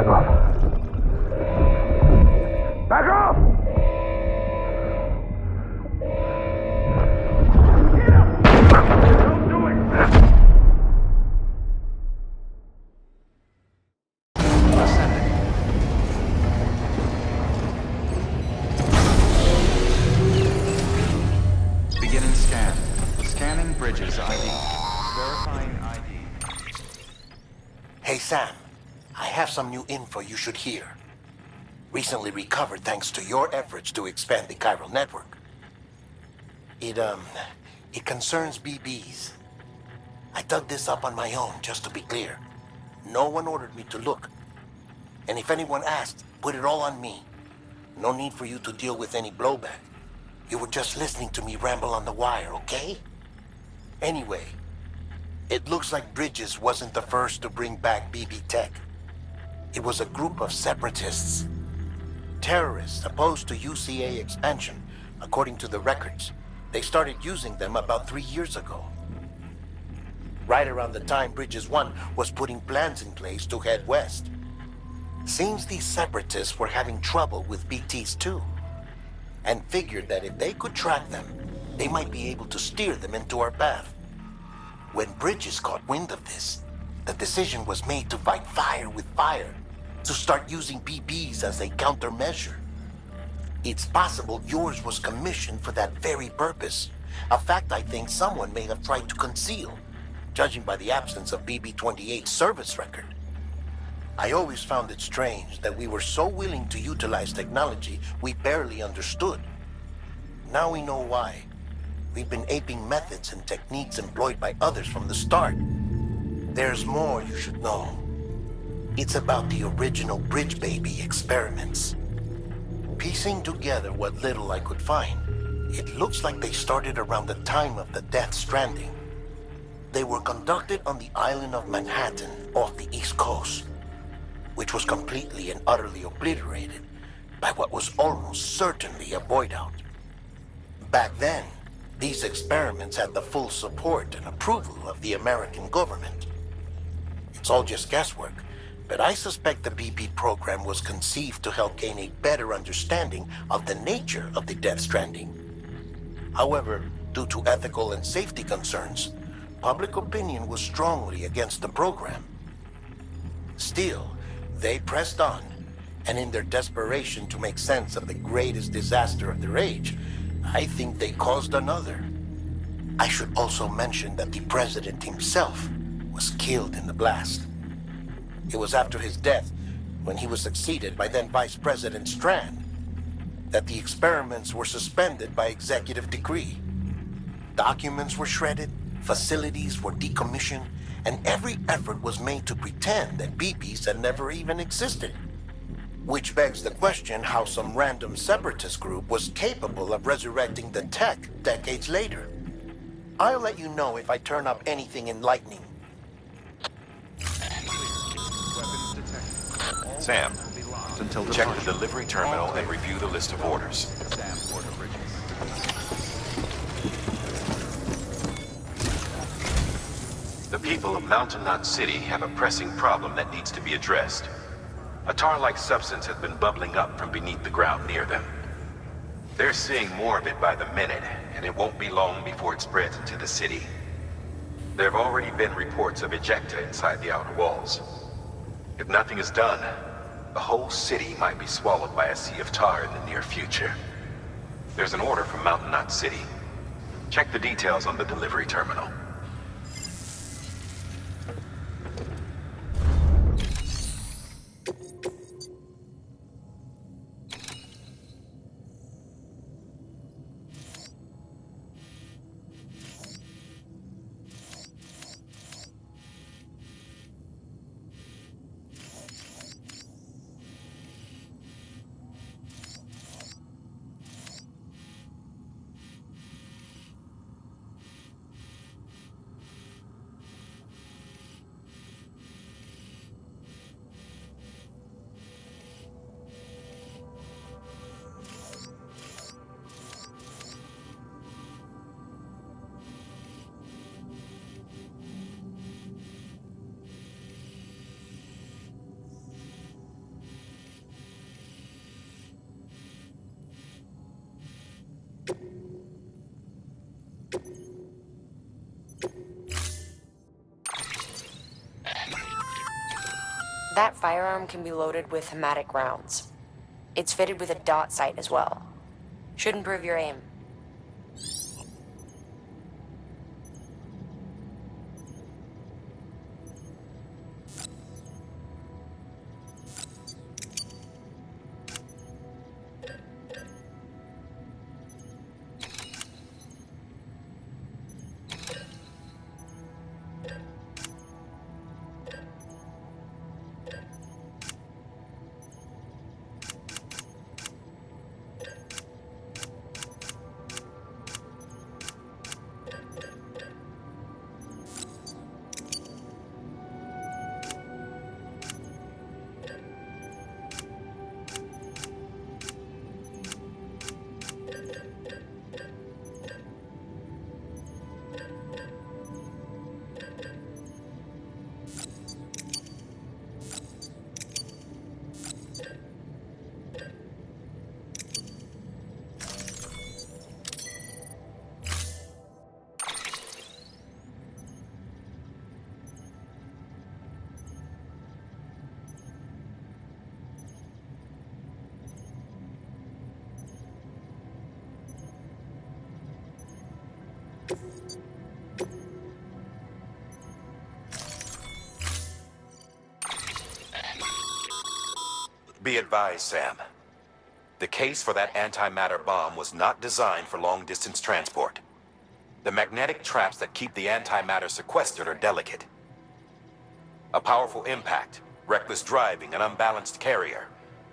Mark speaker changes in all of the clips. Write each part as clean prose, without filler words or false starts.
Speaker 1: Back off. Back off! Get up! Don't do it!
Speaker 2: Beginning scan. Scanning Bridges ID. Verifying ID.
Speaker 3: Hey Sam, I have some new info you should hear. Recently recovered thanks to your efforts to expand the chiral network. It concerns BBs. I dug this up on my own, just to be clear. No one ordered me to look. And if anyone asked, put it all on me. No need for you to deal with any blowback. You were just listening to me ramble on the wire, okay? Anyway, it looks like Bridges wasn't the first to bring back BB tech. It was a group of separatists. Terrorists opposed to UCA expansion, according to the records. They started using them about 3 years ago. Right around the time Bridges 1 was putting plans in place to head west. Seems these separatists were having trouble with BTs too, and figured that if they could track them, they might be able to steer them into our path. When Bridges caught wind of this, the decision was made to fight fire with fire, to start using BBs as a countermeasure. It's possible yours was commissioned for that very purpose, a fact I think someone may have tried to conceal, judging by the absence of BB-28's service record. I always found it strange that we were so willing to utilize technology we barely understood. Now we know why. We've been aping methods and techniques employed by others from the start. There's more you should know. It's about the original Bridge Baby experiments. Piecing together what little I could find, it looks like they started around the time of the Death Stranding. They were conducted on the island of Manhattan off the East Coast, which was completely and utterly obliterated by what was almost certainly a void out. Back then, these experiments had the full support and approval of the American government. It's all just guesswork, but I suspect the BB program was conceived to help gain a better understanding of the nature of the Death Stranding. However, due to ethical and safety concerns, public opinion was strongly against the program. Still, they pressed on, and in their desperation to make sense of the greatest disaster of their age, I think they caused another. I should also mention that the president himself was killed in the blast. It was after his death, when he was succeeded by then Vice President Strand, that the experiments were suspended by executive decree. Documents were shredded, facilities were decommissioned, and every effort was made to pretend that BBs had never even existed. Which begs the question how some random separatist group was capable of resurrecting the tech decades later. I'll let you know if I turn up anything enlightening.
Speaker 4: Sam, check the delivery terminal and review the list of orders. The people of Mountain Knot City have a pressing problem that needs to be addressed. A tar-like substance has been bubbling up from beneath the ground near them. They're seeing more of it by the minute, and it won't be long before it spreads into the city. There have already been reports of ejecta inside the outer walls. If nothing is done, the whole city might be swallowed by a sea of tar in the near future. There's an order from Mountain Knot City. Check the details on the delivery terminal.
Speaker 5: That firearm can be loaded with hematic rounds. It's fitted with a dot sight as well. Should improve your aim.
Speaker 4: Be advised, Sam. The case for that antimatter bomb was not designed for long-distance transport. The magnetic traps that keep the antimatter sequestered are delicate. A powerful impact, reckless driving, an unbalanced carrier.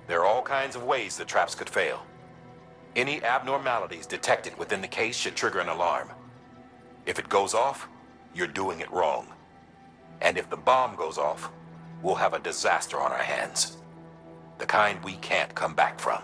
Speaker 4: There are all kinds of ways the traps could fail. Any abnormalities detected within the case should trigger an alarm. If it goes off, you're doing it wrong. And if the bomb goes off, we'll have a disaster on our hands. The kind we can't come back from.